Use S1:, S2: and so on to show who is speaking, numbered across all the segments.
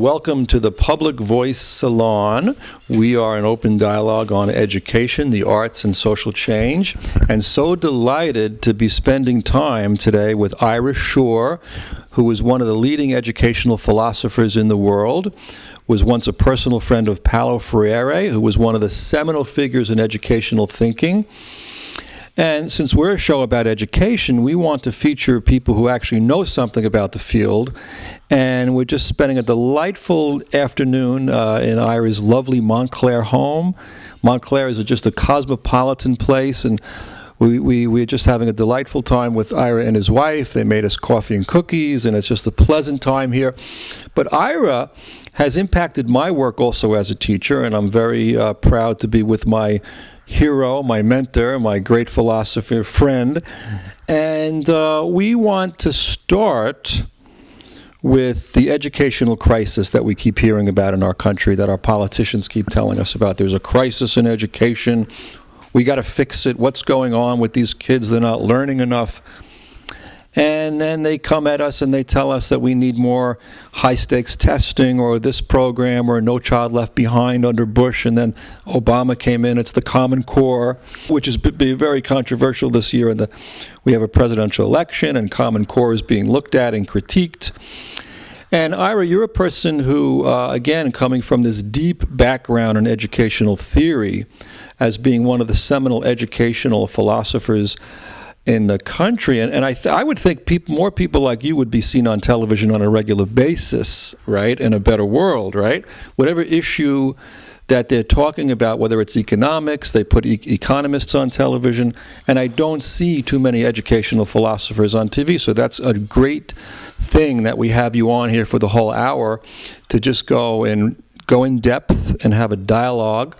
S1: welcome to the Public Voice Salon. We are an open dialogue on education, the arts, and social change. And so delighted to be spending time today with Ira Shor, who is one of the leading educational philosophers in the world, was once a personal friend of Paulo Freire, who was one of the seminal figures in educational thinking. And since we're a show about education, we want to feature people who actually know something about the field. And we're just spending a delightful afternoon in Ira's lovely Montclair home. Montclair is just a cosmopolitan place, and we're just having a delightful time with Ira and his wife. They made us coffee and cookies, and it's just a pleasant time here. But Ira has impacted my work also as a teacher, and I'm very proud to be with my hero, my mentor, my great philosopher friend. And we want to start with the educational crisis that we keep hearing about in our country, that our politicians keep telling us about. There's a crisis in education. We got to fix it. What's going on with these kids? They're not learning enough. And then they come at us and they tell us that we need more high-stakes testing, or this program, or No Child Left Behind under Bush, and then Obama came in. It's the Common Core, which is very controversial this year. And we have a presidential election, and Common Core is being looked at and critiqued. And Ira, you're a person who, again, coming from this deep background in educational theory, as being one of the seminal educational philosophers in the country, and I would think more people like you would be seen on television on a regular basis, right? In a better world, right? Whatever issue that they're talking about, whether it's economics, they put economists on television, and I don't see too many educational philosophers on TV, so that's a great thing that we have you on here for the whole hour to just go in depth and have a dialogue,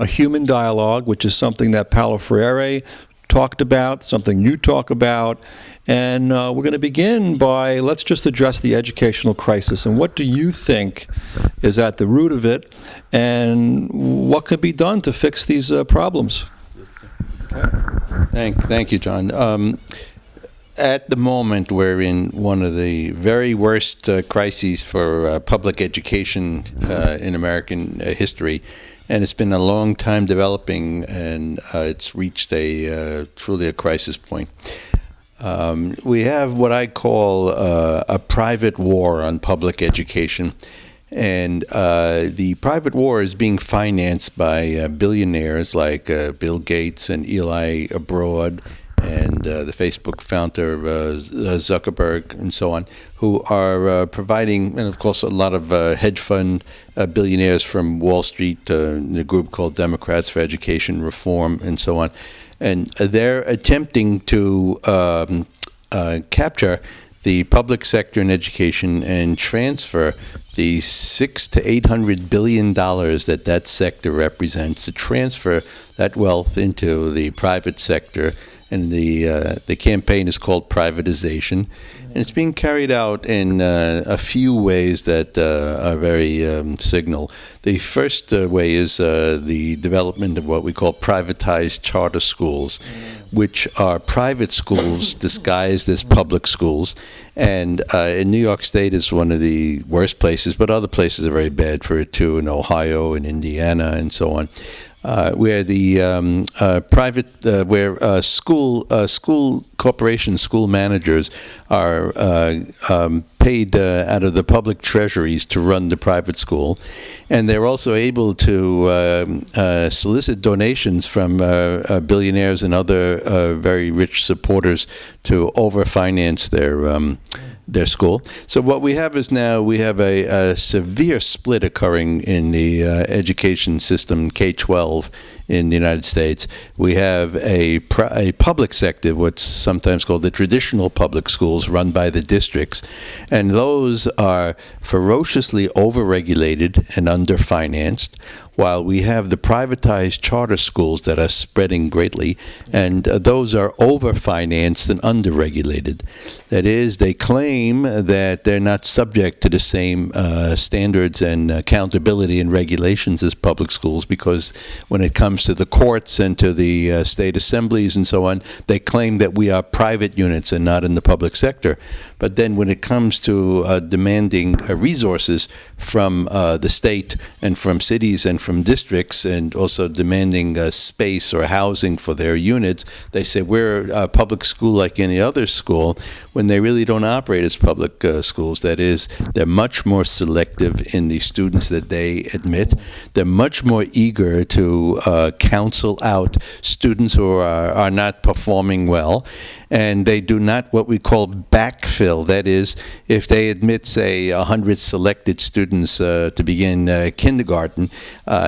S1: a human dialogue, which is something that Paulo Freire talked about, something you talk about, and we're going to begin by, let's just address the educational crisis, and what do you think is at the root of it, and what could be done to fix these problems?
S2: Thank you, John. At the moment, we're in one of the very worst crises for public education in American history. And it's been a long time developing, and it's reached truly a crisis point. We have what I call a private war on public education, and the private war is being financed by billionaires like Bill Gates and Eli Broad and the Facebook founder Zuckerberg and so on, who are providing, and of course a lot of hedge fund billionaires from Wall Street, a group called Democrats for Education Reform and so on. And they're attempting to capture the public sector in education and transfer the $600 to $800 billion that sector represents, to transfer that wealth into the private sector. And the campaign is called privatization, and it's being carried out in a few ways that are very signal. The first way is the development of what we call privatized charter schools, which are private schools disguised as public schools. And in New York State is one of the worst places, but other places are very bad for it too, in Ohio and Indiana and so on. Where the school corporations, school managers are paid out of the public treasuries to run the private school, and they're also able to solicit donations from billionaires and other very rich supporters to overfinance their school. So what we have is now we have a severe split occurring in the education system, K-12 in the United States. We have a public sector, what's sometimes called the traditional public schools run by the districts, and those are ferociously overregulated and underfinanced, while we have the privatized charter schools that are spreading greatly, and those are overfinanced and underregulated. That is, they claim that they're not subject to the same standards and accountability and regulations as public schools, because when it comes to the courts and to the state assemblies and so on, they claim that we are private units and not in the public sector. But then when it comes to demanding resources from the state and from cities and from districts, and also demanding space or housing for their units, they say we're a public school like any other school, when they really don't operate as public schools. That is, they're much more selective in the students that they admit. They're much more eager to counsel out students who are not performing well. And they do not what we call backfill. That is, if they admit, say, 100 selected students to begin kindergarten,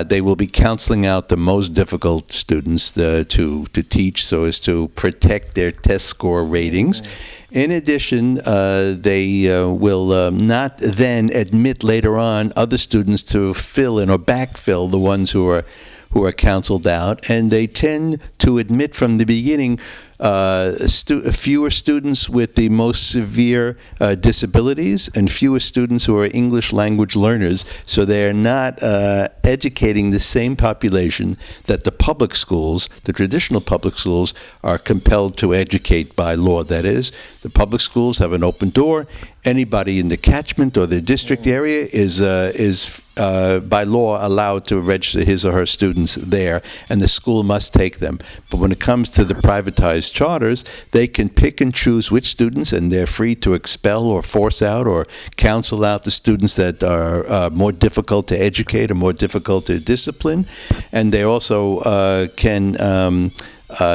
S2: they will be counseling out the most difficult students to teach, so as to protect their test score ratings. In addition, they will not then admit later on other students to fill in or backfill the ones who are counseled out, and they tend to admit from the beginning fewer students with the most severe disabilities and fewer students who are English language learners, so they are not educating the same population that the public schools, the traditional public schools, are compelled to educate by law. That is, the public schools have an open door. Anybody in the catchment or the district area is by law allowed to register his or her students there, and the school must take them. But when it comes to the privatized charters, they can pick and choose which students, and they're free to expel or force out or counsel out the students that are more difficult to educate or more difficult to discipline. And they also can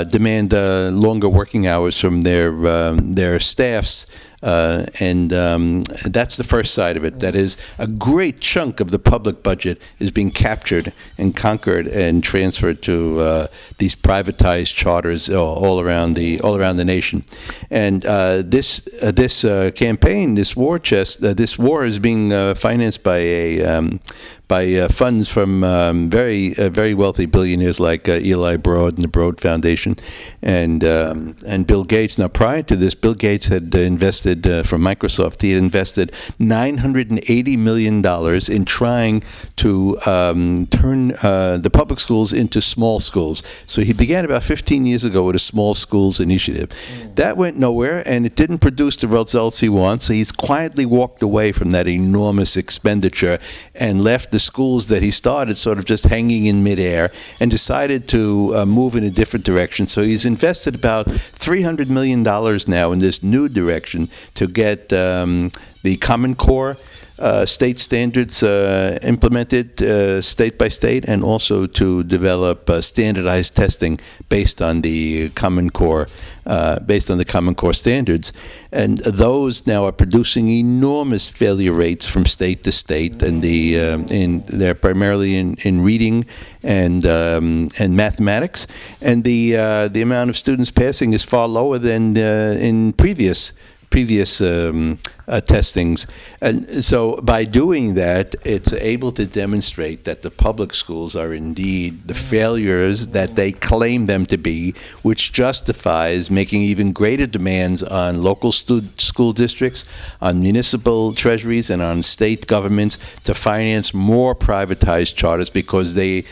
S2: demand longer working hours from their staffs. And that's the first side of it. That is, a great chunk of the public budget is being captured and conquered and transferred to these privatized charters all around the nation. And this campaign, this war chest, this war is being financed by funds from very wealthy billionaires like Eli Broad and the Broad Foundation, and Bill Gates. Now, prior to this, Bill Gates had invested from Microsoft. He had invested $980 million in trying to turn the public schools into small schools. So he began about 15 years ago with a small schools initiative. That went nowhere, and it didn't produce the results he wants. So he's quietly walked away from that enormous expenditure and left the schools that he started sort of just hanging in midair, and decided to move in a different direction. So he's invested about $300 million now in this new direction to get the Common Core state standards implemented state by state, and also to develop standardized testing based on the Common Core standards. And those now are producing enormous failure rates from state to state, and they're primarily in reading and mathematics, and the amount of students passing is far lower than in previous testings. And so by doing that, it's able to demonstrate that the public schools are indeed the failures that they claim them to be, which justifies making even greater demands on local school districts, on municipal treasuries, and on state governments to finance more privatized charters, because they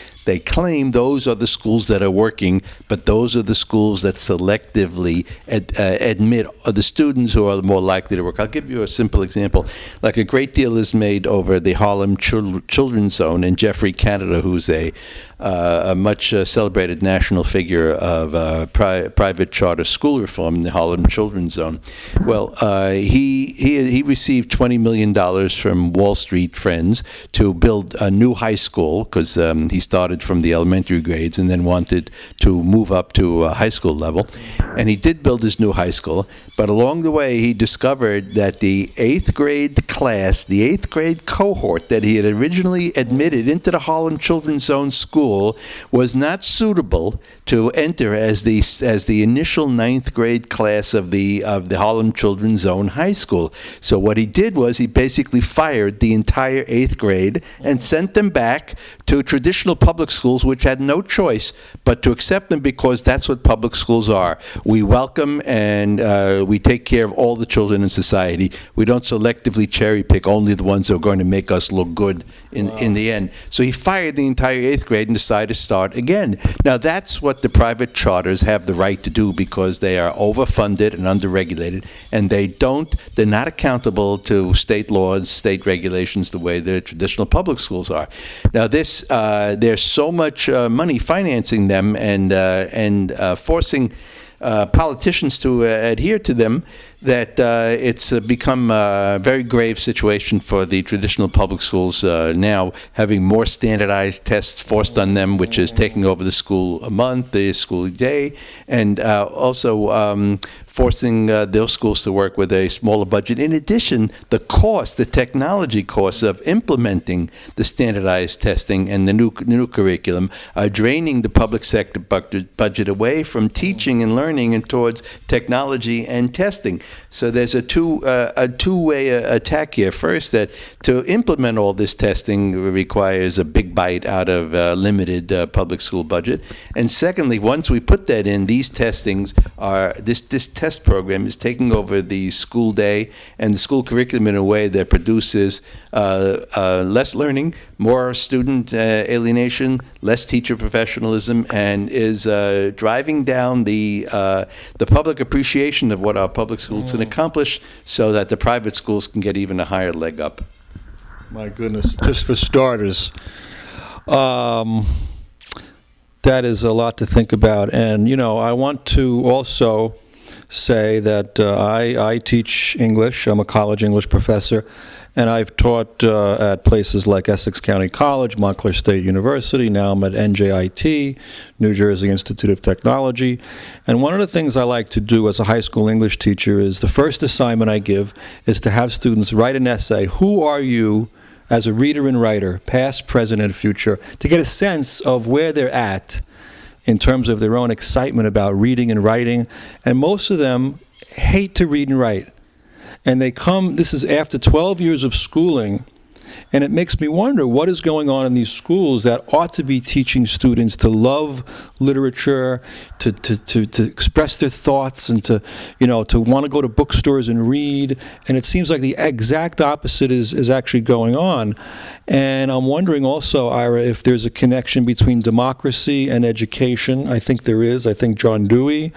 S2: claim those are the schools that are working, but those are the schools that selectively admit the students who are more likely to work. I'll give you a simple example. Like, a great deal is made over the Harlem Children's Zone, and Jeffrey Canada, who's a much celebrated national figure of private charter school reform in the Harlem Children's Zone. Well, he received $20 million from Wall Street friends to build a new high school, because he started from the elementary grades and then wanted to move up to high school level. And he did build his new high school, But along the way, he discovered that the 8th grade class, the 8th grade cohort that he had originally admitted into the Harlem Children's Zone School was not suitable to enter as the initial 9th grade class of the Harlem Children's Zone High School. So what he did was he basically fired the entire 8th grade and sent them back to traditional public schools, which had no choice but to accept them because that's what public schools are. We welcome and we take care of all the children in society. We don't selectively cherry pick only the ones that are going to make us look good in the end. So he fired the entire 8th grade and decided to start again. Now that's what the private charters have the right to do because they are overfunded and underregulated, and they're not accountable to state laws, state regulations the way the traditional public schools are. Now there's so much money financing them and forcing politicians to adhere to them that it's become a very grave situation for the traditional public schools now, having more standardized tests forced on them, which is taking over the school a month, the school day, and also forcing those schools to work with a smaller budget. In addition, the technology costs of implementing the standardized testing and the new curriculum are draining the public sector budget away from teaching and learning and towards technology and testing. So there's a two-way attack here. First, that to implement all this testing requires a big bite out of limited public school budget. And secondly, once we put that in, these testings are this test program is taking over the school day and the school curriculum in a way that produces less learning, more student alienation, less teacher professionalism, and is driving down the public appreciation of what our public schools can accomplish, so that the private schools can get even a higher leg up.
S1: My goodness, just for starters, that is a lot to think about. And, I want to also say that I teach English. I'm a college English professor, and I've taught at places like Essex County College, Montclair State University. Now I'm at NJIT, New Jersey Institute of Technology. And one of the things I like to do as a high school English teacher is the first assignment I give is to have students write an essay. Who are you as a reader and writer, past, present, and future, to get a sense of where they're at in terms of their own excitement about reading and writing. And most of them hate to read and write. And this is after 12 years of schooling, and it makes me wonder what is going on in these schools that ought to be teaching students to love literature, to express their thoughts, and to want to go to bookstores and read. And it seems like the exact opposite is actually going on. And I'm wondering also, Ira, if there's a connection between democracy and education. I think there is. I think John Dewey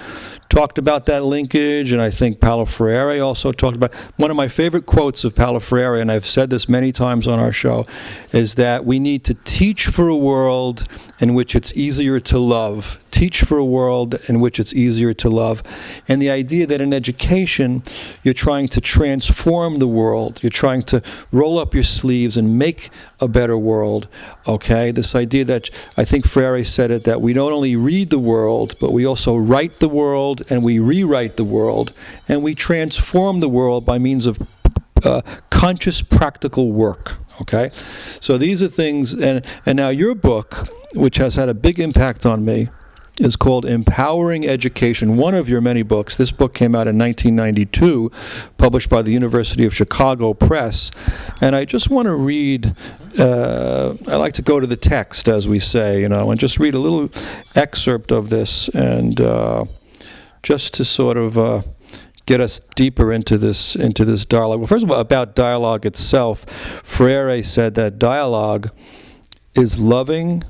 S1: talked about that linkage, and I think Paulo Freire also talked about. One of my favorite quotes of Paulo Freire, and I've said this many times on our show, is that we need to teach for a world in which it's easier to love. Teach for a world in which it's easier to love. And the idea that in education, you're trying to transform the world. You're trying to roll up your sleeves and make a better world, okay? This idea that, I think Freire said it, that we don't only read the world, but we also write the world, and we rewrite the world, and we transform the world by means of conscious, practical work, okay? So these are things, and now your book, which has had a big impact on me, is called Empowering Education, one of your many books. This book came out in 1992, published by the University of Chicago Press. And I just want to read, I like to go to the text, as we say, and just read a little excerpt of this, and just to sort of get us deeper into this dialogue. Well, first of all, about dialogue itself, Freire said that dialogue is loving,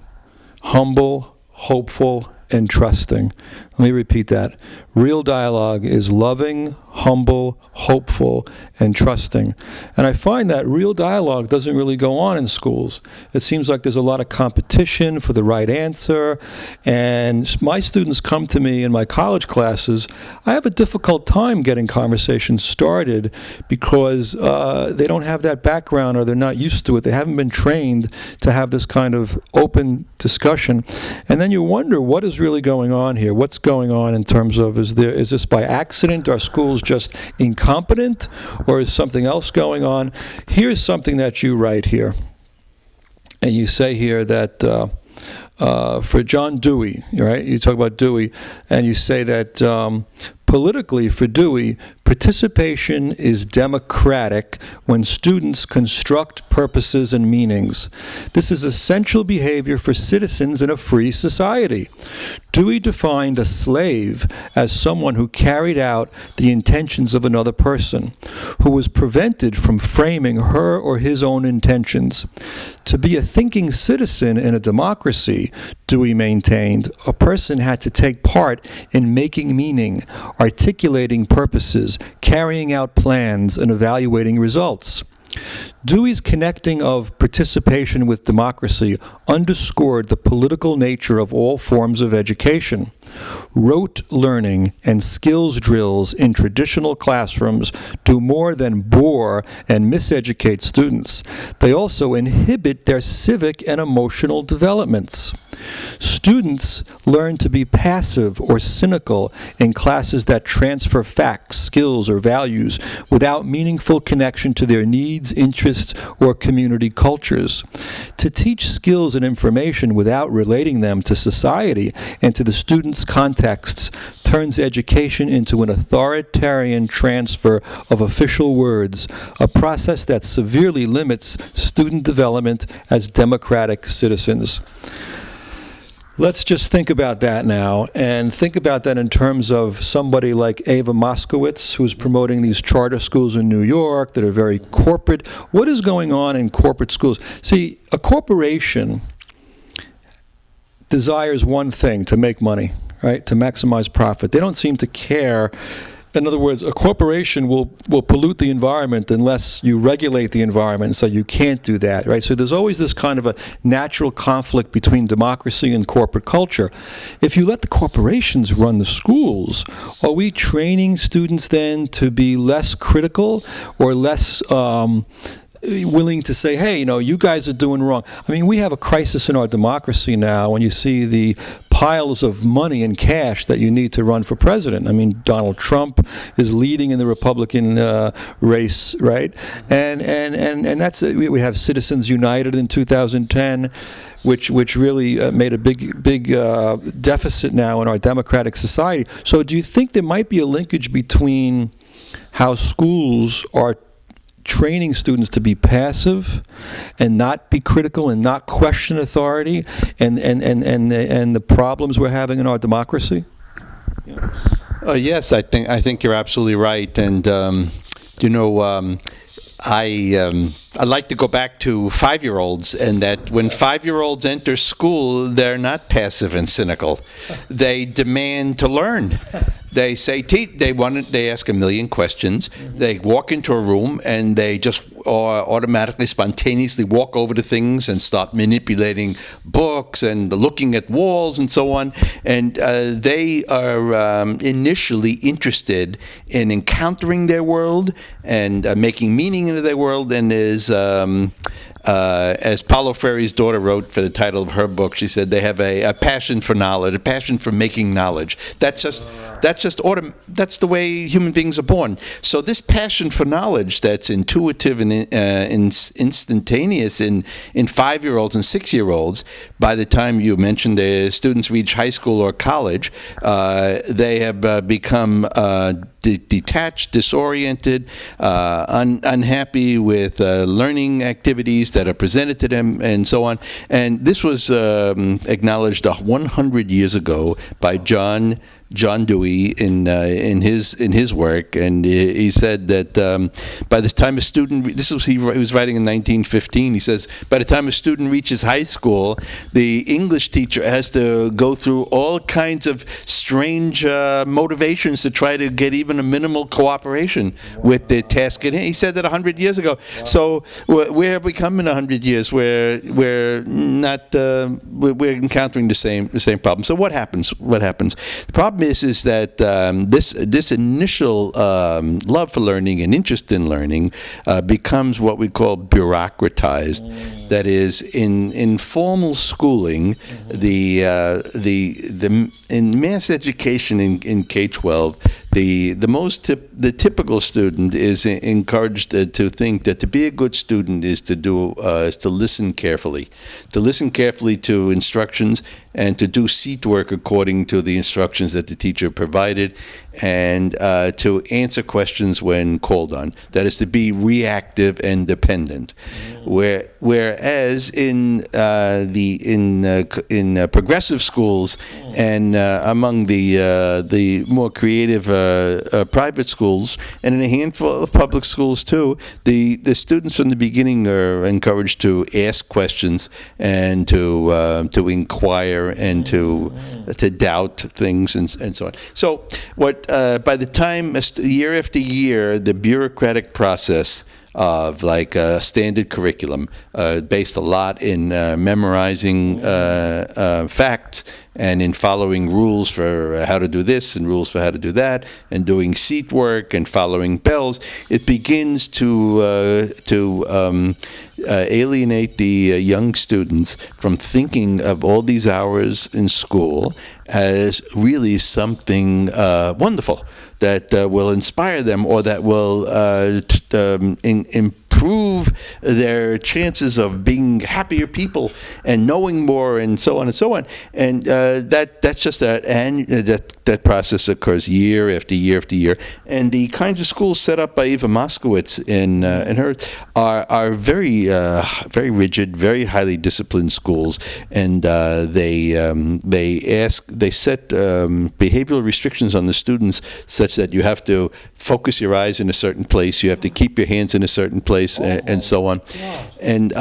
S1: humble, hopeful, and trusting. Let me repeat that. Real dialogue is loving, humble, hopeful, and trusting. And I find that real dialogue doesn't really go on in schools. It seems like there's a lot of competition for the right answer. And my students come to me in my college classes. I have a difficult time getting conversations started because they don't have that background, or they're not used to it. They haven't been trained to have this kind of open discussion. And then you wonder, what is really going on here? What's going on in terms of, is this by accident? Are schools just incompetent, or is something else going on? Here's something that you write here. And you say here that for John Dewey, right? You talk about Dewey, and you say that politically, for Dewey, participation is democratic when students construct purposes and meanings. This is essential behavior for citizens in a free society. Dewey defined a slave as someone who carried out the intentions of another person, who was prevented from framing her or his own intentions. To be a thinking citizen in a democracy, Dewey maintained, a person had to take part in making meaning, articulating purposes, carrying out plans, and evaluating results. Dewey's connecting of participation with democracy underscored the political nature of all forms of education. Rote learning and skills drills in traditional classrooms do more than bore and miseducate students. They also inhibit their civic and emotional developments. Students learn to be passive or cynical in classes that transfer facts, skills, or values without meaningful connection to their needs, interests, or community cultures. To teach skills and information without relating them to society and to the student's contexts turns education into an authoritarian transfer of official words, a process that severely limits student development as democratic citizens. Let's just think about that now, and think about that in terms of somebody like Ava Moskowitz, who's promoting these charter schools in New York that are very corporate. What is going on in corporate schools? See, a corporation desires one thing: to make money, right? To maximize profit. They don't seem to care. In other words, a corporation will pollute the environment unless you regulate the environment, so you can't do that, right? So there's always this kind of a natural conflict between democracy and corporate culture. If you let the corporations run the schools, are we training students then to be less critical or less willing to say, hey, you guys are doing wrong? I mean, we have a crisis in our democracy now when you see the piles of money and cash that you need to run for president. I mean, Donald Trump is leading in the Republican race, right? And that's we have Citizens United in 2010, which really made a big deficit now in our democratic society. So do you think there might be a linkage between how schools are training students to be passive and not be critical and not question authority and the problems we're having in our democracy?
S2: Yes, I think you're absolutely right, and I like to go back to 5-year-olds, and that when 5-year-olds enter school, they're not passive and cynical. They demand to learn. They say, they ask a million questions. They walk into a room and they just automatically, spontaneously walk over to things and start manipulating books and looking at walls and so on. And they are initially interested in encountering their world and making meaning into their world, and as Paulo Freire's daughter wrote for the title of her book, she said they have a passion for knowledge, a passion for making knowledge. That's the way human beings are born. So this passion for knowledge that's intuitive and instantaneous in 5-year-olds and 6-year-olds, by the time you mentioned the students reach high school or college, they have become detached, disoriented, unhappy with learning activities that are presented to them, and so on. And this was acknowledged 100 years ago by John Dewey in his work, and he said that by the time a student, he was writing in 1915, he says, by the time a student reaches high school, the English teacher has to go through all kinds of strange motivations to try to get even a minimal cooperation with the task at hand. He said that 100 years ago. So where have we come in 100 years? We're not we're encountering the same problem. So what happens? The problem is that this initial love for learning and interest in learning becomes what we call bureaucratized. That is, in formal schooling, in mass education in K-12, The typical student is encouraged to think that to be a good student is to listen carefully, to instructions, and to do seat work according to the instructions that the teacher provided, and to answer questions when called on. That is, to be reactive and dependent. Whereas in progressive schools and among the more creative private schools, and in a handful of public schools too, the students from the beginning are encouraged to ask questions and to inquire and to doubt things and so on. So what by the time year after year, the bureaucratic process of like a standard curriculum based a lot in memorizing facts and in following rules for how to do this and rules for how to do that and doing seat work and following bells, it begins to alienate the young students from thinking of all these hours in school as really something wonderful that will inspire them or that will improve their chances of being happier people and knowing more and so on and so on. And that's just that process occurs year after year after year. And the kinds of schools set up by Eva Moskowitz in her are very rigid, very highly disciplined schools, and they set behavioral restrictions on the students such that you have to focus your eyes in a certain place, you have to keep your hands in a certain place, and so on. Yeah. And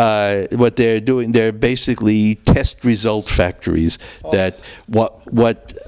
S2: what they're doing, they're basically test result factories. That what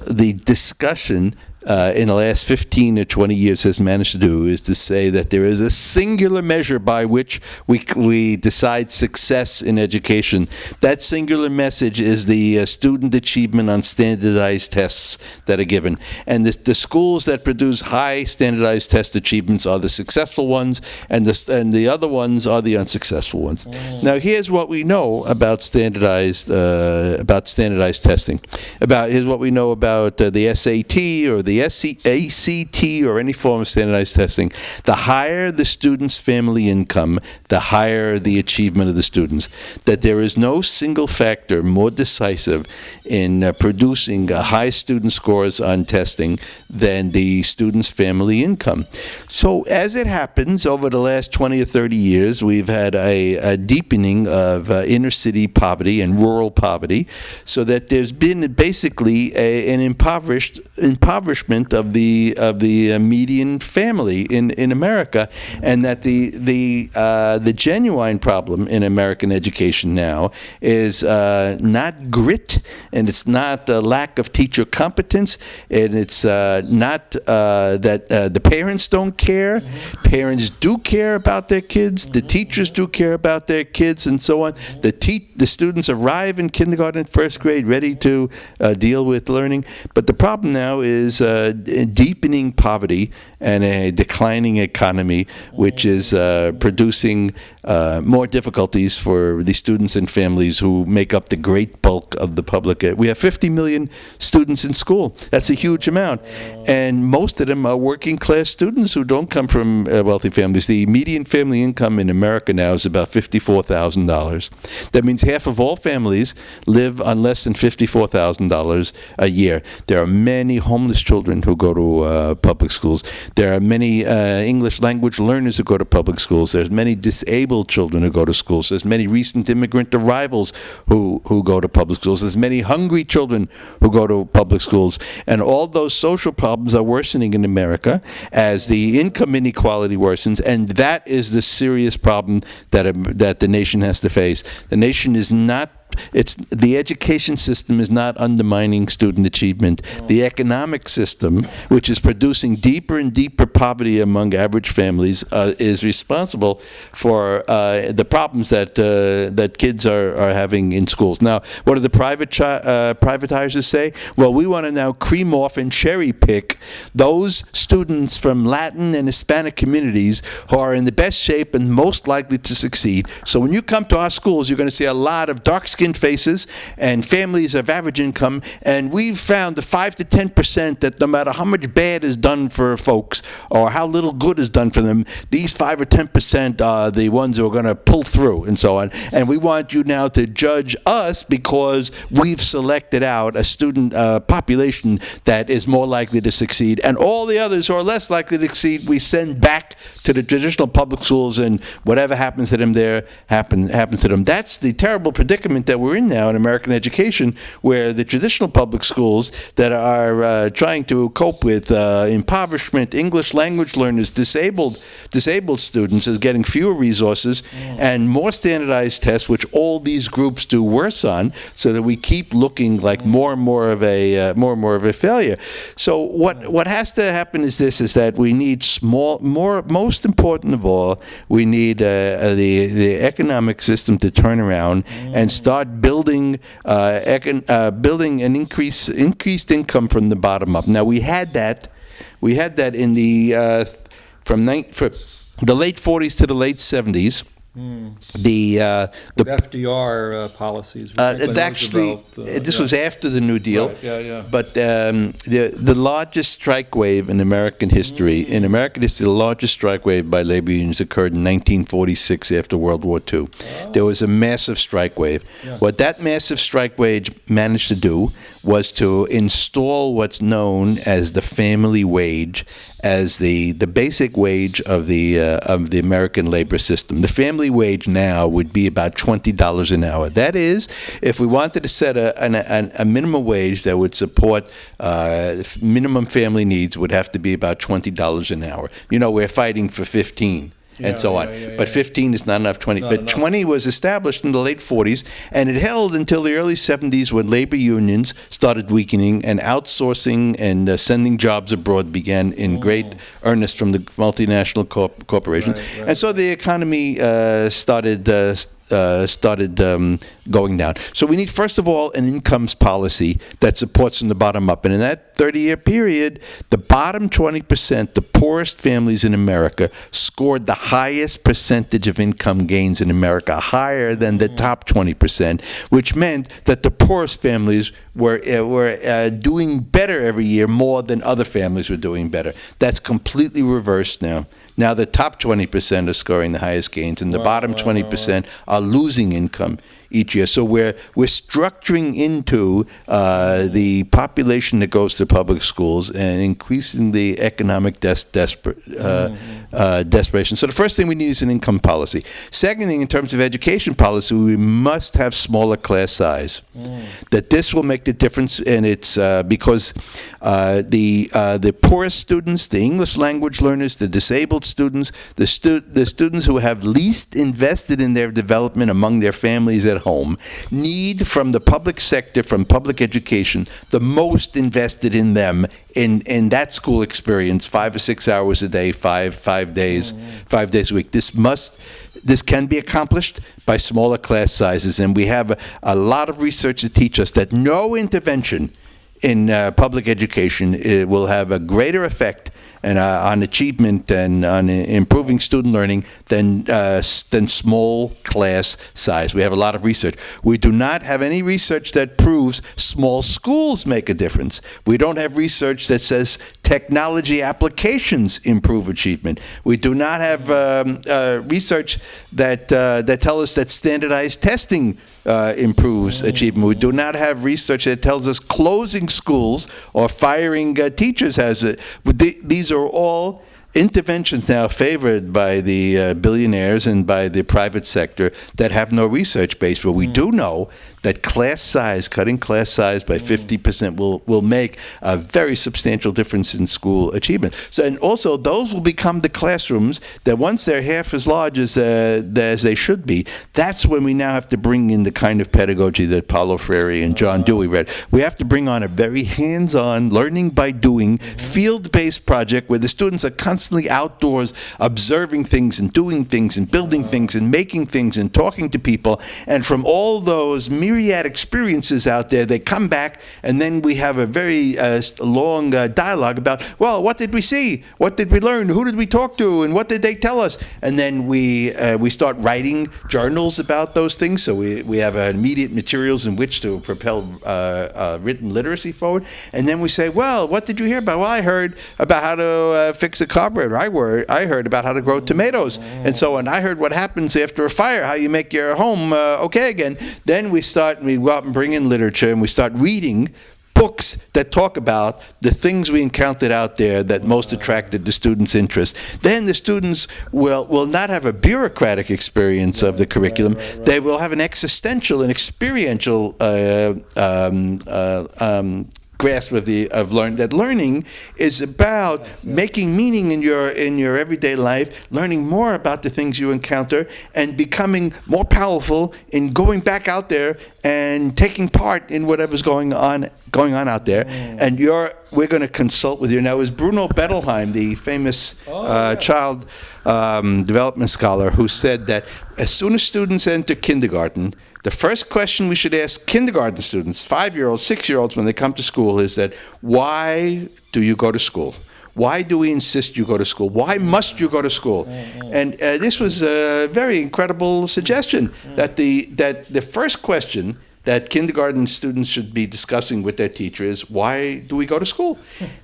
S2: the discussion in the last 15 or 20 years has managed to do is to say that there is a singular measure by which we decide success in education. That singular message is the student achievement on standardized tests that are given. And the schools that produce high standardized test achievements are the successful ones, and the other ones are the unsuccessful ones. Now, here's what we know about standardized testing. Here's what we know about the SAT or the ACT or any form of standardized testing. The higher the student's family income, the higher the achievement of the students. That there is no single factor more decisive in producing high student scores on testing than the student's family income. So as it happens, over the last 20 or 30 years, we've had a deepening of inner city poverty and rural poverty, so that there's been basically an impoverishment of the median family in America, and that the genuine problem in American education now is not grit, and it's not the lack of teacher competence, and it's not that the parents don't care. Parents do care about their kids. The teachers do care about their kids, and so on. The students arrive in kindergarten and first grade ready to deal with learning, but the problem now is deepening poverty and a declining economy, which is producing more difficulties for the students and families who make up the great bulk of the public. We have 50 million students in school. That's a huge amount. And most of them are working class students who don't come from wealthy families. The median family income in America now is about $54,000. That means half of all families live on less than $54,000 a year. There are many homeless children who go to public schools. There are many English language learners who go to public schools. There's many disabled children who go to schools. There's many recent immigrant arrivals who go to public schools. There's many hungry children who go to public schools. And all those social problems are worsening in America as the income inequality worsens, and that is the serious problem that the nation has to face. The nation is not the education system is not undermining student achievement. The economic system, which is producing deeper and deeper poverty among average families is responsible for the problems that kids are having in schools. Now, what do the privatizers say? Well, we want to now cream off and cherry pick those students from Latin and Hispanic communities who are in the best shape and most likely to succeed. So when you come to our schools, you're going to see a lot of dark-skinned faces and families of average income, and we've found the 5 to 10% that no matter how much bad is done for folks or how little good is done for them, these 5 or 10% are the ones who are going to pull through and so on. And we want you now to judge us because we've selected out a student population that is more likely to succeed, and all the others who are less likely to succeed we send back to the traditional public schools, and whatever happens to them there happens to them. That's the terrible predicament that we're in now in American education, where the traditional public schools that are trying to cope with impoverishment, English language learners, disabled students is getting fewer resources and more standardized tests, which all these groups do worse on, so that we keep looking like more and more of a failure. So what has to happen is this: is that we need most important of all, we need the economic system to turn around and start building an increased income from the bottom up. Now we had that in the from the late 40s to the late 70s. The
S1: FDR policies.
S2: This was after the New Deal.
S1: Right,
S2: But the largest strike wave in American history, the largest strike wave by labor unions occurred in 1946 after World War II. There was a massive strike wave.
S1: Yeah.
S2: What that massive strike wave managed to do was to install what's known as the family wage as the basic wage of the American labor system. The family wage now would be about $20 an hour. That is, if we wanted to set a minimum wage that would support minimum family needs, would have to be about $20 an hour. You know, we're fighting for 15. And so on. But 15 is not enough, 20. But enough. 20 was established in the late 40s, and it held until the early 70s when labor unions started weakening and outsourcing and sending jobs abroad began in great earnest from the multinational corporations. Right. And so the economy started going down. So we need, first of all, an incomes policy that supports from the bottom up. And in that 30-year period, the bottom 20%, the poorest families in America, scored the highest percentage of income gains in America, higher than the top 20%, which meant that the poorest families were doing better every year, more than other families were doing better. That's completely reversed now. Now the top 20% are scoring the highest gains, and the bottom 20% are losing income each year. So we're structuring into the population that goes to public schools and increasing the economic desperation. So the first thing we need is an income policy. Second thing, in terms of education policy, we must have smaller class size. That this will make the difference, and it's because the poorest students, the English language learners, the disabled students, the students who have least invested in their development among their families at home, need from the public sector, from public education, the most invested in them in that school experience, 5 or 6 hours a day, five days a week. This can be accomplished by smaller class sizes, and we have a lot of research to teach us that no intervention in public education will have a greater effect and on achievement and on improving student learning than small class size. We have a lot of research. We do not have any research that proves small schools make a difference. We don't have research that says technology applications improve achievement. We do not have research that tell us that standardized testing improves achievement. We do not have research that tells us closing schools or firing teachers has it. These are all interventions now favored by the billionaires and by the private sector that have no research base. But we do know that cutting class size by 50% will make a very substantial difference in school achievement. So, and also those will become the classrooms that once they're half as large as they should be, that's when we now have to bring in the kind of pedagogy that Paulo Freire and John Dewey read. We have to bring on a very hands-on, learning by doing, field-based project where the students are constantly outdoors observing things and doing things and building things and making things and talking to people. And from all those myriad experiences out there, they come back, and then we have a very long dialogue about, well, what did we see? What did we learn? Who did we talk to? And what did they tell us? And then we start writing journals about those things, so we have immediate materials in which to propel written literacy forward. And then we say, well, what did you hear about? Well, I heard about how to fix a carburetor. I heard about how to grow tomatoes and so on. I heard what happens after a fire, how you make your home okay again. Then we go out and bring in literature, and we start reading books that talk about the things we encountered out there that most attracted the students' interest. Then the students will not have a bureaucratic experience of the curriculum. They will have an existential and experiential grasp of learning. That learning is about making meaning in your everyday life, learning more about the things you encounter, and becoming more powerful in going back out there and taking part in whatever's going on out there. And we're going to consult with you now. Is Bruno Bettelheim, the famous child development scholar, who said that as soon as students enter kindergarten, the first question we should ask kindergarten students, 5-year-olds, 6-year-olds, when they come to school is that, why do you go to school? Why do we insist you go to school? Why must you go to school? And this was a very incredible suggestion, that the first question that kindergarten students should be discussing with their teacher is, why do we go to school?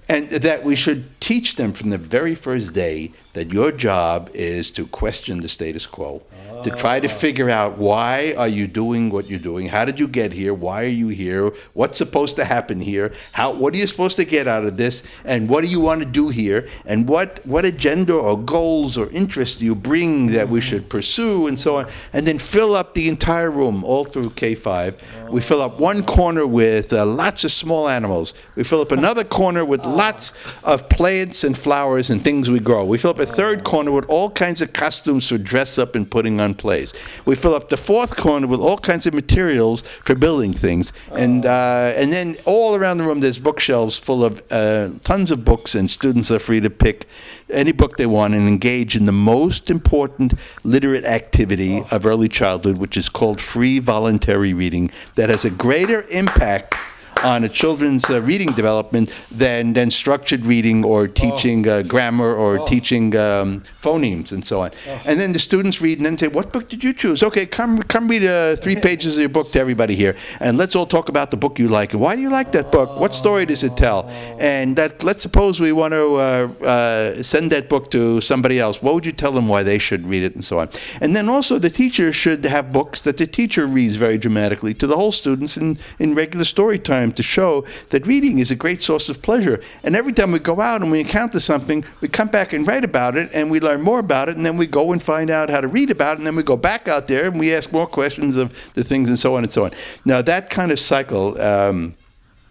S2: And that we should teach them from the very first day that your job is to question the status quo, to try to figure out, why are you doing what you're doing? How did you get here? Why are you here? What's supposed to happen here? What are you supposed to get out of this? And what do you want to do here? And what agenda or goals or interests do you bring that we should pursue, and so on? And then fill up the entire room all through K-5. We fill up one corner with lots of small animals. We fill up another corner with lots of plants and flowers and things we grow. We fill up a third corner with all kinds of costumes for dress up and putting on plays. We fill up the fourth corner with all kinds of materials for building things. And then all around the room there's bookshelves full of tons of books, and students are free to pick any book they want and engage in the most important literate activity of early childhood, which is called free voluntary reading, that has a greater impact on a children's reading development than structured reading or teaching grammar or teaching phonemes and so on. And then the students read and then say, what book did you choose? Okay, come read 3 pages of your book to everybody here, and let's all talk about the book you like. Why do you like that book? What story does it tell? And let's suppose we want to send that book to somebody else. What would you tell them why they should read it, and so on? And then also the teacher should have books that the teacher reads very dramatically to the whole students in regular story time, to show that reading is a great source of pleasure. And every time we go out and we encounter something, we come back and write about it, and we learn more about it, and then we go and find out how to read about it, and then we go back out there and we ask more questions of the things, and so on and so on. Now that kind of cycle,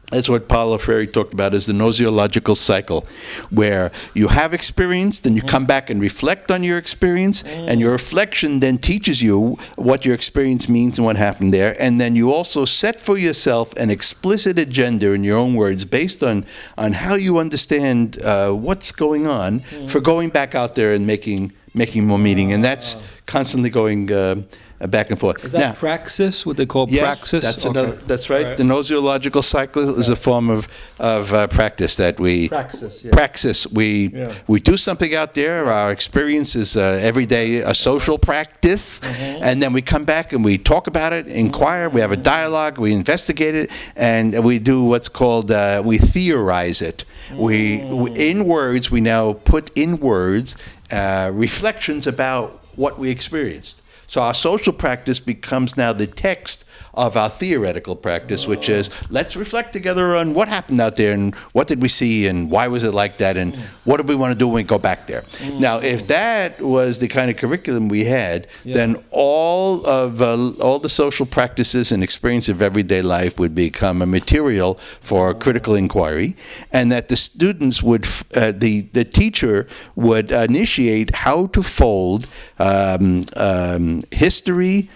S2: that's what Paulo Freire talked about as the nosological cycle, where you have experience, then you come back and reflect on your experience, and your reflection then teaches you what your experience means and what happened there, and then you also set for yourself an explicit agenda in your own words based on how you understand what's going on for going back out there and making more meaning, and that's constantly going back and forth.
S1: Is that praxis, what they call praxis?
S2: That's right. Right. The nosological cycle is a form of practice that we praxis. We do something out there. Our experience is every day a social practice, and then we come back and we talk about it, inquire. We have a dialogue. We investigate it, and we do what's called we theorize it. We in words. We now put in words reflections about what we experienced. So our social practice becomes now the text of our theoretical practice, which is let's reflect together on what happened out there and what did we see and why was it like that and what do we want to do when we go back there. Now, if that was the kind of curriculum we had, then all the social practices and experience of everyday life would become a material for critical inquiry, and that the students would, the teacher would initiate how to fold history,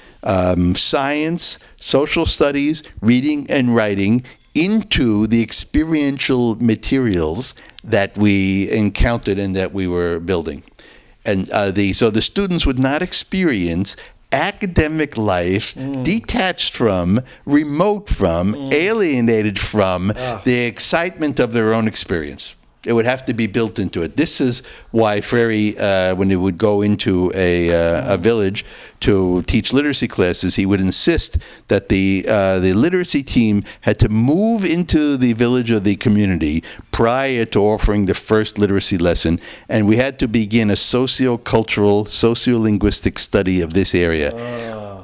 S2: science, social studies, reading and writing into the experiential materials that we encountered and that we were building. And so the students would not experience academic life detached from, remote from, alienated from the excitement of their own experience. It would have to be built into it. This is why Freire, when he would go into a village to teach literacy classes, he would insist that the literacy team had to move into the village or the community prior to offering the first literacy lesson, and we had to begin a socio-cultural, socio-linguistic study of this area.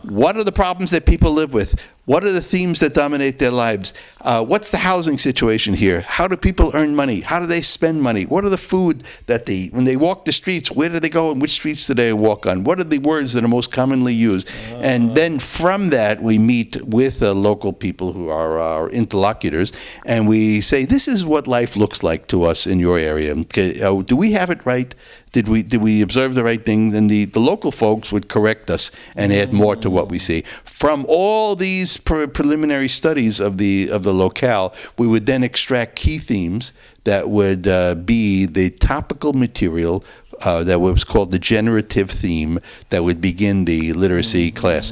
S2: What are the problems that people live with? What are the themes that dominate their lives? What's the housing situation here? How do people earn money? How do they spend money? What are the food that they eat? When they walk the streets, where do they go and which streets do they walk on? What are the words that are most commonly used? And then from that, we meet with local people who are our interlocutors, and we say, this is what life looks like to us in your area. Okay, do we have it right? Did we observe the right thing? Then the local folks would correct us and add more to what we see. From all these preliminary studies of the locale, we would then extract key themes that would be the topical material that was called the generative theme that would begin the literacy class.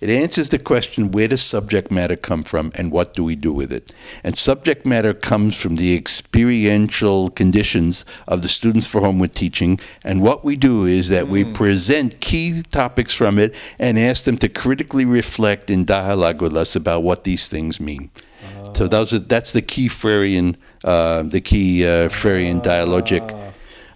S2: It answers the question, where does subject matter come from and what do we do with it? And subject matter comes from the experiential conditions of the students for whom we're teaching. And what we do is that we present key topics from it and ask them to critically reflect in dialogue with us about what these things mean. So that's the key Freirean,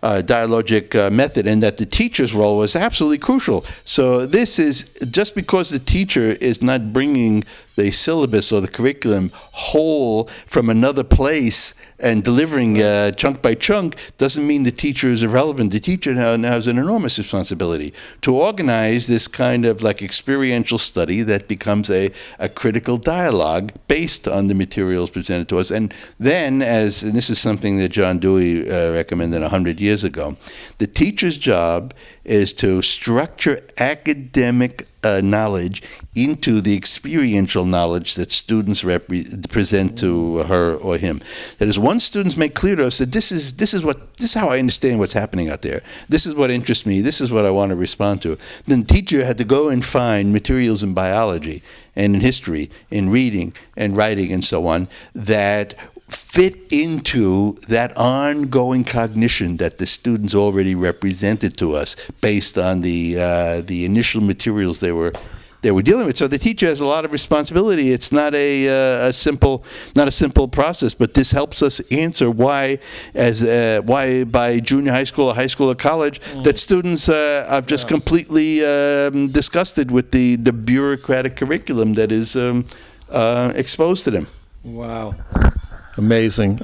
S2: dialogic method, and that the teacher's role was absolutely crucial. So this is just because the teacher is not bringing the syllabus or the curriculum whole from another place and delivering chunk by chunk doesn't mean the teacher is irrelevant. The teacher now has an enormous responsibility to organize this kind of like experiential study that becomes a critical dialogue based on the materials presented to us. And then, and this is something that John Dewey recommended 100 years ago, the teacher's job is to structure academic knowledge into the experiential knowledge that students present to her or him. That is, once students make clear to us that this is how I understand what's happening out there. This is what interests me. This is what I want to respond to. Then the teacher had to go and find materials in biology and in history, in reading and writing and so on, that fit into that ongoing cognition that the students already represented to us based on the initial materials they were dealing with. So the teacher has a lot of responsibility. It's not a simple process, but this helps us answer why by junior high school or high school or college that students are just completely disgusted with the bureaucratic curriculum that is exposed to them.
S1: Wow. Amazing.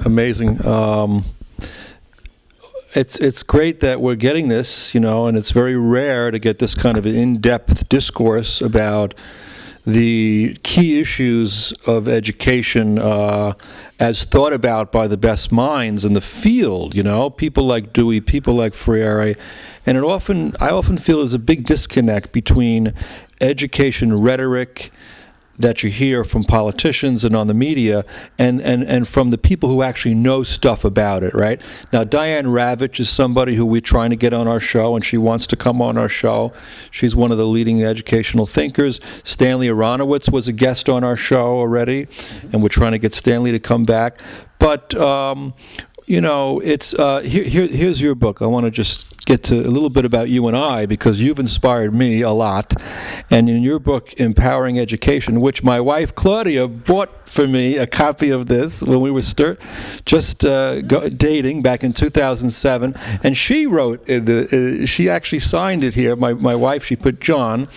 S1: It's great that we're getting this, and it's very rare to get this kind of an in-depth discourse about the key issues of education as thought about by the best minds in the field, people like Dewey, people like Freire. And I often feel there's a big disconnect between education rhetoric that you hear from politicians and on the media and from the people who actually know stuff about it, right? Now, Diane Ravitch is somebody who we're trying to get on our show, and she wants to come on our show. She's one of the leading educational thinkers. Stanley Aronowitz was a guest on our show already, and we're trying to get Stanley to come back. But, it's here's your book. I want to just get to a little bit about you and I, because you've inspired me a lot. And in your book, Empowering Education, which my wife Claudia bought for me a copy of this when we were dating back in 2007, and she wrote she actually signed it here. My wife, she put John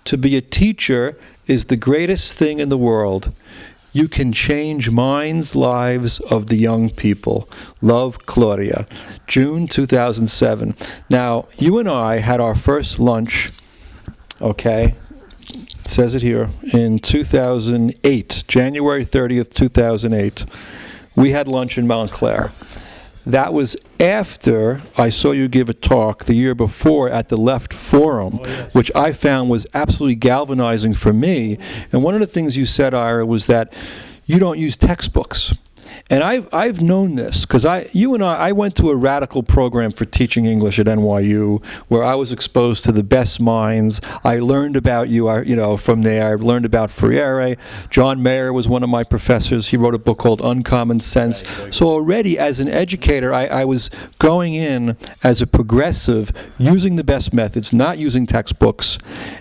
S1: To be a teacher is the greatest thing in the world. You can change minds, lives of the young people. Love, Claudia. June 2007. Now, you and I had our first lunch, okay, it says it here, in 2008, January 30th, 2008. We had lunch in Montclair. That was after I saw you give a talk the year before at the Left Forum, which I found was absolutely galvanizing for me. And one of the things you said, Ira, was that you don't use textbooks. And I've known this because I went to a radical program for teaching English at NYU where I was exposed to the best minds. I learned about from there. I learned about Freire. John Mayer was one of my professors. He wrote a book called Uncommon Sense. So already as an educator, I was going in as a progressive, using the best methods, not using textbooks,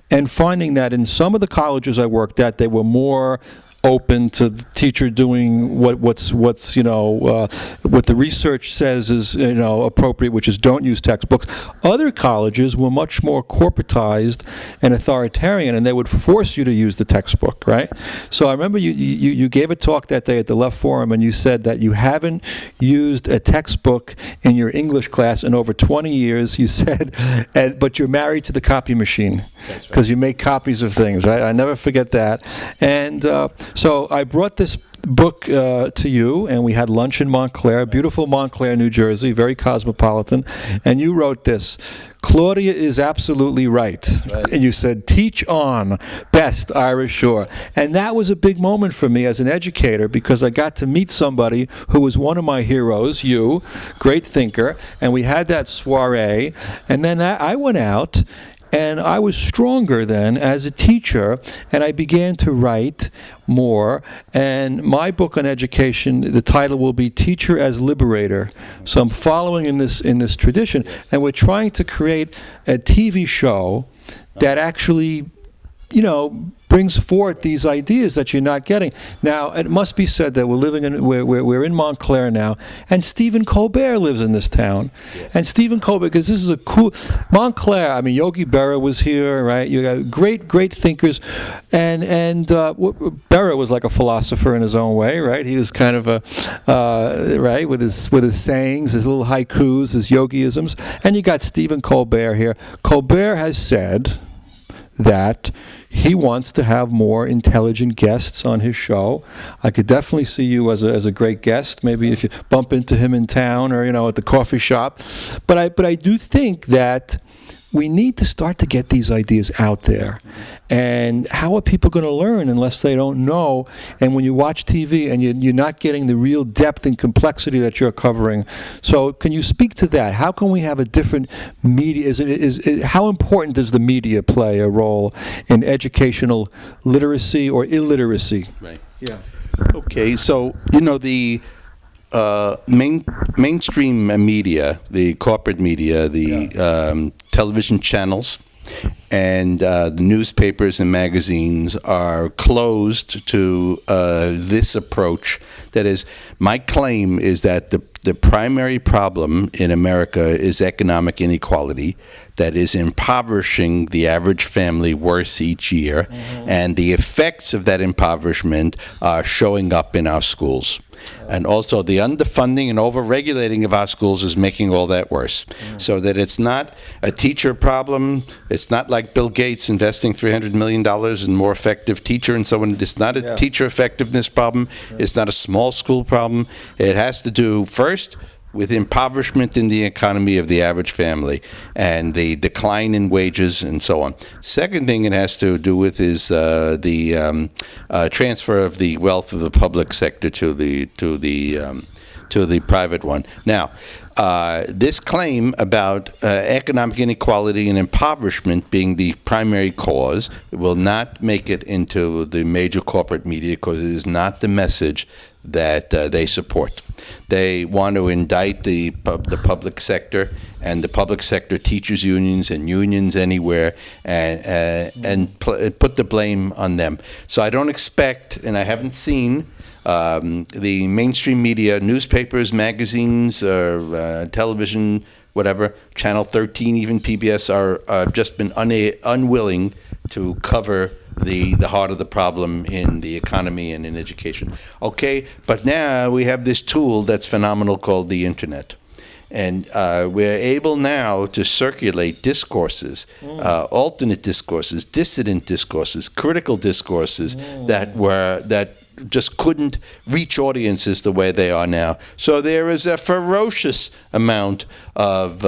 S1: and finding that in some of the colleges I worked at, they were more open to the teacher doing what the research says is appropriate, which is don't use textbooks. Other colleges were much more corporatized and authoritarian, and they would force you to use the textbook, right? So I remember you gave a talk that day at the Left Forum, and you said that you haven't used a textbook in your English class in over 20 years. You said, but you're married to the copy machine because you make copies of things, right? I never forget that. And so I brought this book to you, and we had lunch in Montclair, beautiful Montclair, New Jersey, very cosmopolitan, and you wrote this: Claudia is absolutely right. And you said, teach on, best, Ira Shor. And that was a big moment for me as an educator because I got to meet somebody who was one of my heroes, you, great thinker, and we had that soiree, and then I went out, and I was stronger then as a teacher, and I began to write more. And my book on education, the title will be Teacher as Liberator. So I'm following in this tradition, and we're trying to create a TV show that actually, brings forth these ideas that you're not getting. Now, it must be said that we're in Montclair now, and Stephen Colbert lives in this town. Yes. And Stephen Colbert, because this is a cool Montclair. I mean, Yogi Berra was here, right? You got great thinkers, and Berra was like a philosopher in his own way, right? He was kind of right with his sayings, his little haikus, his yogiisms, and you got Stephen Colbert here. Colbert has said that he wants to have more intelligent guests on his show. I could definitely see you as a great guest, maybe if you bump into him in town or at the coffee shop. But I do think that we need to start to get these ideas out there. And how are people going to learn unless they don't know? And when you watch TV and you're not getting the real depth and complexity that you're covering. So can you speak to that? How can we have a different media? How important does the media play a role in educational literacy or illiteracy?
S2: Right.
S1: Yeah.
S2: Okay, so, the mainstream media, the corporate media, the television channels, and the newspapers and magazines are closed to this approach. That is, my claim is that the primary problem in America is economic inequality that is impoverishing the average family worse each year, and the effects of that impoverishment are showing up in our schools. And also the underfunding and over-regulating of our schools is making all that worse. So that it's not a teacher problem. It's not like Bill Gates investing $300 million in more effective teacher and so on. It's not a teacher effectiveness problem. It's not a small school problem. It has to do, first, with impoverishment in the economy of the average family and the decline in wages and so on. Second thing it has to do with is the transfer of the wealth of the public sector to the private one. Now, this claim about economic inequality and impoverishment being the primary cause will not make it into the major corporate media because it is not the message that they support. They want to indict the public sector and the public sector teachers unions and unions anywhere and put the blame on them. So I don't expect, and I haven't seen the mainstream media, newspapers, magazines, television, whatever, Channel 13, even PBS, are just been unwilling to cover the heart of the problem in the economy and in education. Okay, but now we have this tool that's phenomenal called the internet. And we're able now to circulate discourses, alternate discourses, dissident discourses, critical discourses that just couldn't reach audiences the way they are now. So there is a ferocious amount of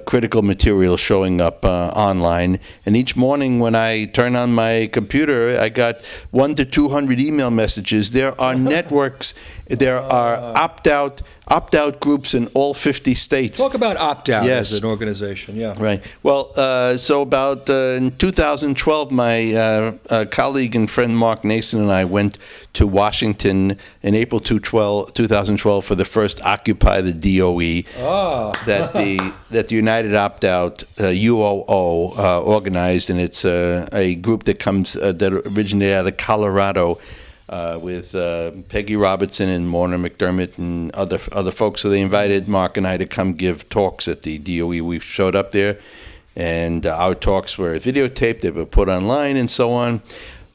S2: critical material showing up online. And each morning when I turn on my computer, I got 100 to 200 email messages. There are networks, there are opt-out groups in all 50 states.
S1: Talk about opt-out
S2: Yes.
S1: as an organization, yeah.
S2: Right. Well, so about in 2012, my colleague and friend Mark Nason and I went to Washington in April 2012 for the first Occupy the DOE that the United Opt-out UOO organized, and it's a group that originated out of Colorado. With Peggy Robertson and Morna McDermott and other folks. So they invited Mark and I to come give talks at the DOE. We showed up there, and our talks were videotaped. They were put online and so on.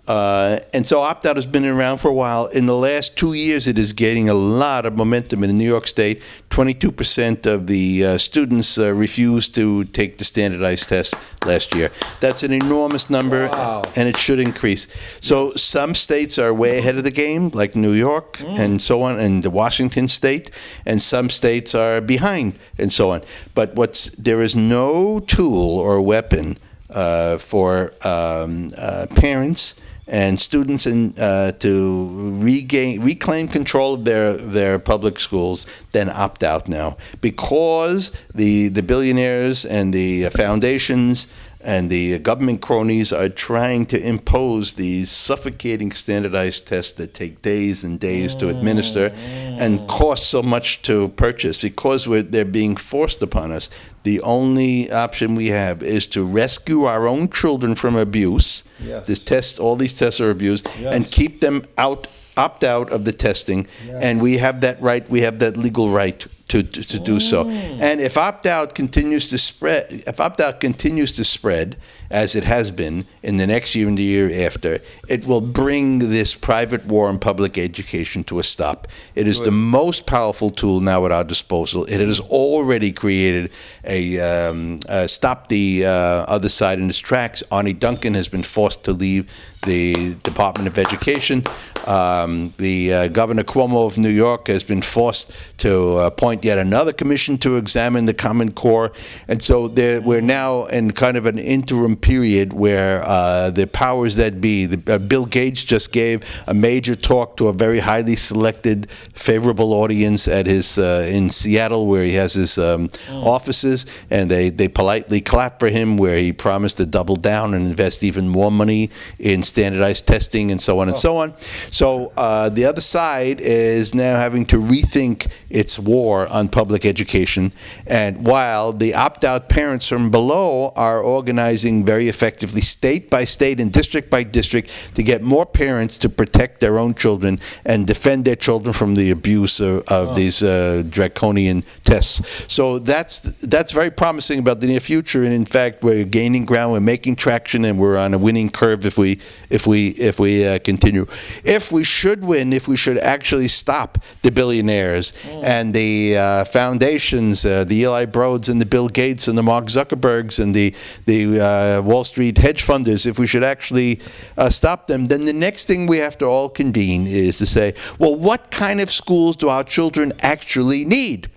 S2: And so opt-out has been around for a while. In the last 2 years, it is gaining a lot of momentum. In New York State, 22% of the students refused to take the standardized test last year. That's an enormous number, and it should increase. So some states are way ahead of the game, like New York and so on, and the Washington state, and some states are behind and so on. But there is no tool or weapon for parents and students to reclaim control of their public schools than opt out now, because the billionaires and the foundations and the government cronies are trying to impose these suffocating standardized tests that take days and days to administer and cost so much to purchase. Because they're being forced upon us, the only option we have is to rescue our own children from abuse.
S1: Yes.
S2: All these tests are abused, and keep them opt out of the testing.
S1: Yes.
S2: And we have that right, we have that legal right to do so. And if opt-out continues to spread, as it has been in the next year and the year after, it will bring this private war on public education to a stop. It is the most powerful tool now at our disposal. It has already created stopped the other side in its tracks. Arnie Duncan has been forced to leave the Department of Education. The Governor Cuomo of New York has been forced to appoint yet another commission to examine the Common Core. And so we're now in kind of an interim period where the powers that be, Bill Gates just gave a major talk to a very highly selected, favorable audience at his in Seattle, where he has his offices, and they politely clapped for him, where he promised to double down and invest even more money in standardized testing and so on and so on. So the other side is now having to rethink its war on public education, and while the opt-out parents from below are organizing very effectively state by state and district by district to get more parents to protect their own children and defend their children from the abuse of these draconian tests. So that's very promising about the near future, and in fact we're gaining ground, we're making traction, and we're on a winning curve if we continue. If we should win, if we should actually stop the billionaires and the foundations, the Eli Broads and the Bill Gates and the Mark Zuckerbergs and the Wall Street hedge funders, if we should actually stop them, then the next thing we have to all convene is to say, well, what kind of schools do our children actually need?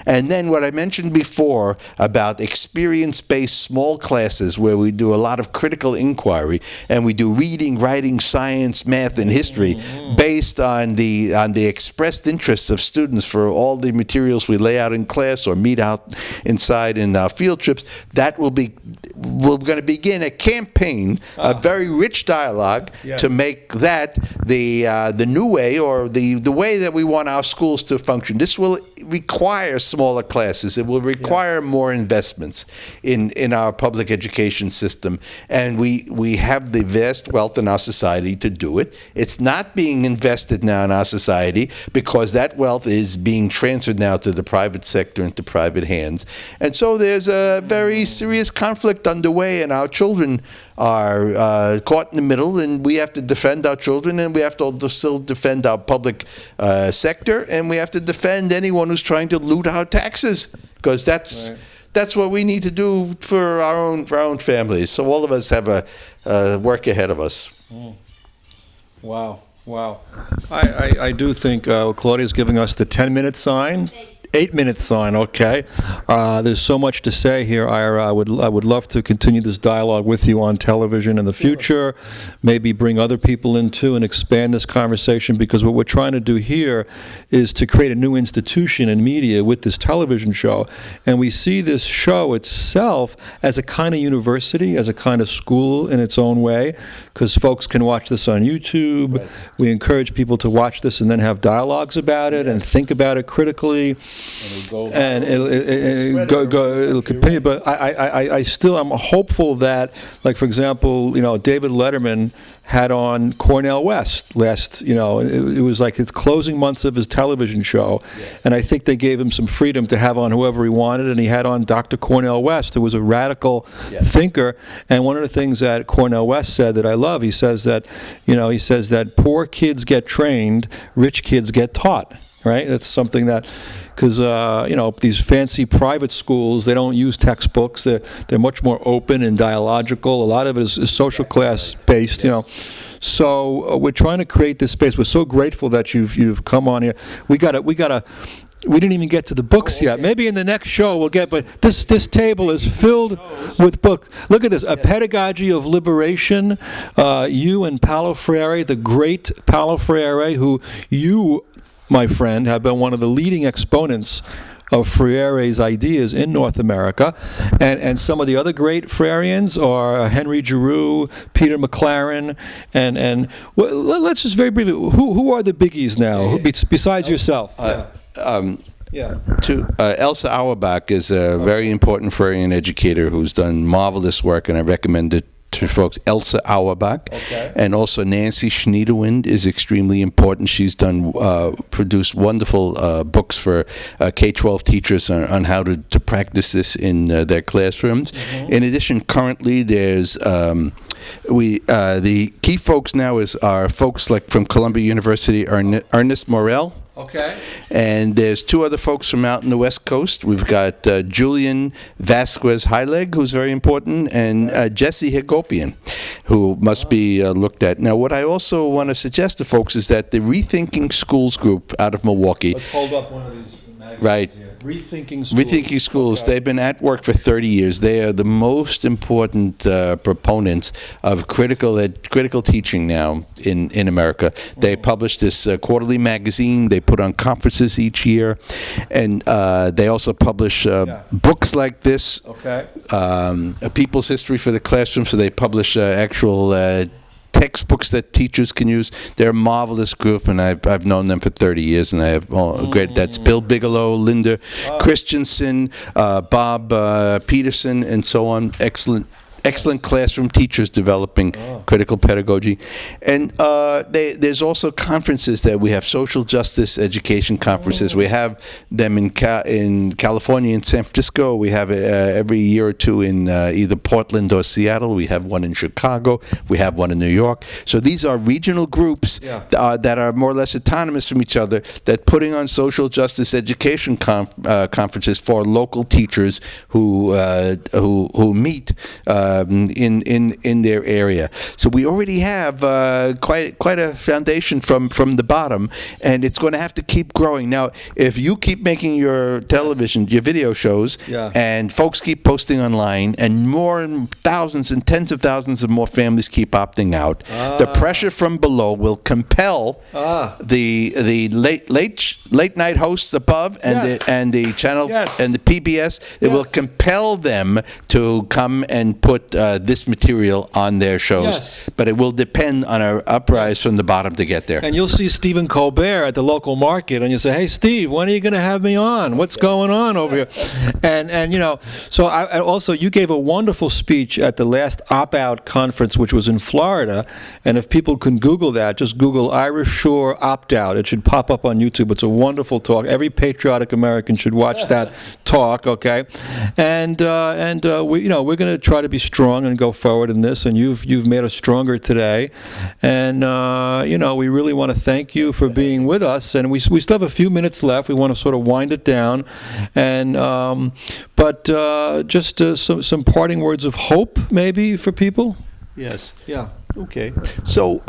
S2: And then what I mentioned before about experience-based small classes, where we do a lot of critical inquiry and we do reading, writing, science, math, and history based on the expressed interests of students for all the materials we lay out in class or meet out inside in field trips. We're going to begin a campaign, a very rich dialogue, to make that the new way, or the way that we want our schools to function. This will require smaller classes. It will require more investments in our public education system, and we have the vast wealth in our society to do it. It's not being invested now in our society because that wealth is being transferred now to the private sector and to private hands. And so there's a very serious conflict underway, and our children are caught in the middle, and we have to defend our children, and we have to still defend our public sector, and we have to defend anyone who's trying to loot our taxes, because that's what we need to do for our own families. So all of us have a work ahead of us.
S1: Wow. I do think Claudia's giving us the 10-minute sign. 8-minute sign, okay. There's so much to say here, Ira. I would love to continue this dialogue with you on television in the future, maybe bring other people in too and expand this conversation, because what we're trying to do here is to create a new institution in media with this television show. And we see this show itself as a kind of university, as a kind of school in its own way, because folks can watch this on YouTube. Right. We encourage people to watch this and then have dialogues about it and think about it critically. And it'll continue. But I'm hopeful that, like, for example, David Letterman had on Cornel West last, it was like the closing months of his television show. Yes. And I think they gave him some freedom to have on whoever he wanted, and he had on Dr. Cornel West, who was a radical thinker. And one of the things that Cornel West said that I love, he says that poor kids get trained, rich kids get taught. Right? That's something that, because these fancy private schools, they don't use textbooks. They're much more open and dialogical. A lot of it is social class based. So we're trying to create this space. We're so grateful that you've come on here. We didn't even get to the books yet. Maybe in the next show we'll get. But this table is filled with books. Look at this: A Pedagogy of Liberation. You and Paulo Freire, the great Paulo Freire, who you, my friend, have been one of the leading exponents of Freire's ideas in North America, and some of the other great Freireans are Henry Giroux, Peter McLaren, and let's just very briefly, who are the biggies now besides yourself?
S2: Elsa Auerbach is a very important Freirean educator who's done marvelous work, and I recommend it to folks. Elsa Auerbach, and also Nancy Schniedewind is extremely important. She's produced wonderful books for K-12 teachers on how to practice this in their classrooms. Mm-hmm. In addition, currently there's the key folks now are folks like from Columbia University, Ernest Morel.
S1: Okay.
S2: And there's two other folks from out in the West Coast. We've got Julian Vasquez Heileg, who's very important, and Jesse Hagopian, who must be looked at. Now, what I also want to suggest to folks is that the Rethinking Schools group out of Milwaukee.
S1: Let's hold up one of these magazines.
S2: Right.
S1: Here. Rethinking Schools.
S2: Rethinking Schools. Okay. They've been at work for 30 years. They are the most important proponents of critical teaching now in America. They publish this quarterly magazine. They put on conferences each year, and they also publish books like this.
S1: Okay.
S2: A People's History for the Classroom. So they publish actual textbooks that teachers can use. They're a marvelous group, and I've known them for 30 years, and I have great. That's Bill Bigelow, Linda Christensen, Bob Peterson, and so on. Excellent classroom teachers developing critical pedagogy. And there's also conferences that we have, social justice education conferences. We have them in California, in San Francisco. We have every year or two in either Portland or Seattle. We have one in Chicago. We have one in New York. So these are regional groups that are more or less autonomous from each other, that putting on social justice education conferences for local teachers who meet in their area. So we already have quite a foundation from the bottom, and it's going to have to keep growing. Now, if you keep making your television, your video shows, and folks keep posting online, and thousands and tens of thousands of more families keep opting out, the pressure from below will compel the late night hosts above and the channel and the PBS. It will compel them to come and put this material on their shows, but it will depend on an uprise from the bottom to get there.
S1: And you'll see Stephen Colbert at the local market, and you say, "Hey, Steve, when are you going to have me on? What's going on over here?" And so I also, you gave a wonderful speech at the last opt-out conference, which was in Florida. And if people can Google that, just Google Ira Shor opt-out. It should pop up on YouTube. It's a wonderful talk. Every patriotic American should watch that talk. Okay, and we're going to try to be strong and go forward in this, and you've made us stronger today. And we really want to thank you for being with us. And we still have a few minutes left. We want to sort of wind it down, and but just some parting words of hope, maybe, for people.
S2: Yes.
S1: Yeah.
S2: Okay. So,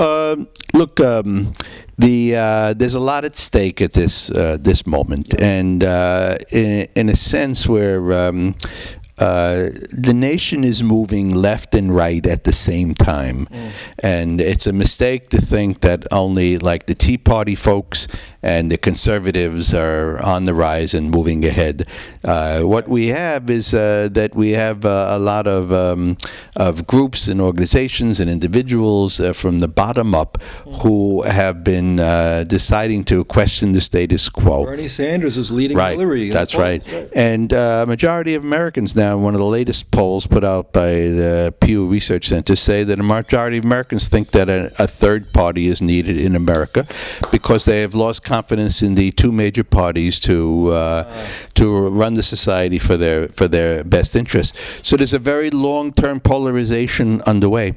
S2: look, there's a lot at stake at this moment, and in a sense where the nation is moving left and right at the same time. And it's a mistake to think that only like the Tea Party folks and the conservatives are on the rise and moving ahead. What we have is that we have a lot of groups and organizations and individuals from the bottom up who have been deciding to question the status quo.
S1: Bernie Sanders is leading
S2: Right,
S1: Hillary.
S2: that's right. And a majority of Americans now, one of the latest polls put out by the Pew Research Center, say that a majority of Americans think that a third party is needed in America because they have lost confidence in the two major parties to run the society for their best interests. So there's a very long-term polarization underway.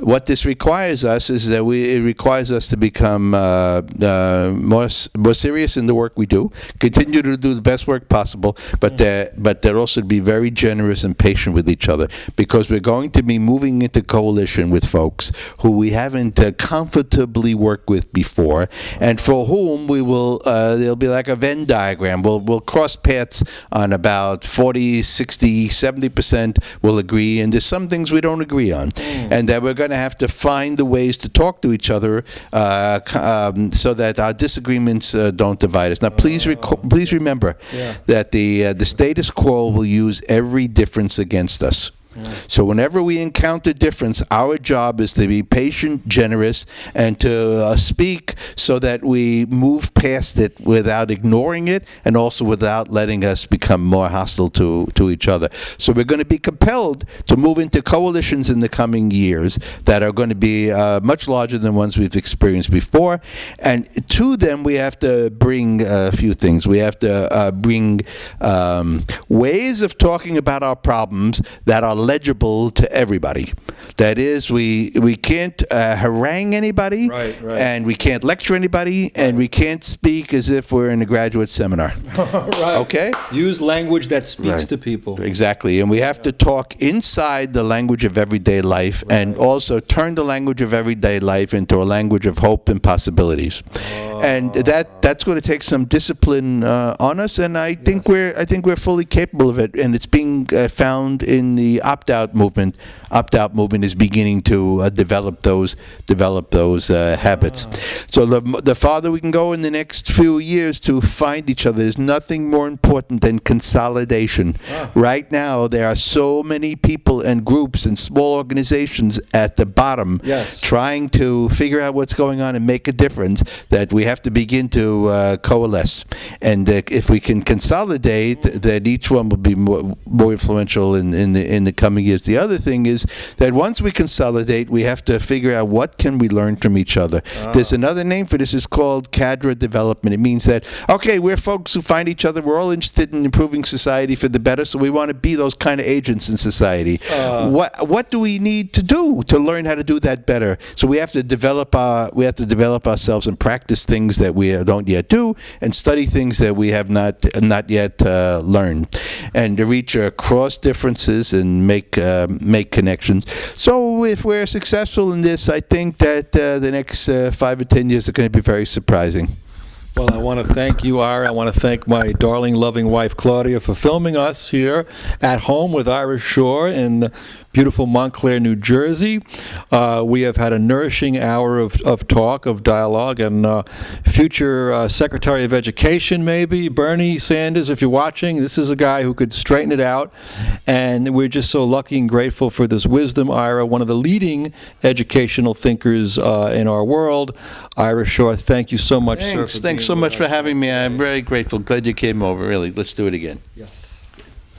S2: What this requires us is that it requires us to become more serious in the work we do, continue to do the best work possible, but that also to be very generous and patient with each other, because we're going to be moving into coalition with folks who we haven't comfortably worked with before, and for whom we will there'll be like a Venn diagram. We'll cross paths on about 40, 60, 70% we'll agree, and there's some things we don't agree on, and that we're going to have to find the ways to talk to each other so that our disagreements don't divide us. Now, please remember that the status quo will use every difference against us. So whenever we encounter difference, our job is to be patient, generous, and to speak so that we move past it without ignoring it, and also without letting us become more hostile to each other. So we're going to be compelled to move into coalitions in the coming years that are going to be much larger than ones we've experienced before. And to them, we have to bring a few things. We have to bring ways of talking about our problems that are legible to everybody. That is, we can't harangue anybody,
S1: right.
S2: and we can't lecture anybody, and we can't speak as if we're in a graduate seminar.
S1: Right.
S2: Okay?
S1: Use language that speaks to people.
S2: Exactly. And we have to talk inside the language of everyday life, and also turn the language of everyday life into a language of hope and possibilities. And that's going to take some discipline on us, and I think we're fully capable of it, and it's being found in the opt-out movement. Opt-out movement is beginning to develop those habits. So the farther we can go in the next few years to find each other, there's nothing more important than consolidation. Right now, there are so many people and groups and small organizations at the bottom trying to figure out what's going on and make a difference, that we have to begin to coalesce. And if we can consolidate, then each one will be more influential in the coming years. The other thing is that once we consolidate, we have to figure out what can we learn from each other. There's another name for this. It's called cadre development. It means that, okay, we're folks who find each other. We're all interested in improving society for the better, so we want to be those kind of agents in society. What do we need to do to learn how to do that better? So we have to develop ourselves and practice things that we don't yet do, and study things that we have not yet learned, and to reach across differences and make connections. So if we're successful in this, I think that the next 5 or 10 years are going to be very surprising.
S1: Well, I want to thank you, Ira. I want to thank my darling, loving wife, Claudia, for filming us here at home with Ira Shor in beautiful Montclair, New Jersey. We have had a nourishing hour of talk, of dialogue, and future Secretary of Education, maybe, Bernie Sanders, if you're watching, this is a guy who could straighten it out, and we're just so lucky and grateful for this wisdom. Ira, one of the leading educational thinkers in our world. Ira Shor, thank you so much, sir.
S2: Thanks so much for having me. I'm very grateful. Glad you came over, really. Let's do it again.
S1: Yes.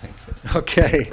S1: Thank you. Okay.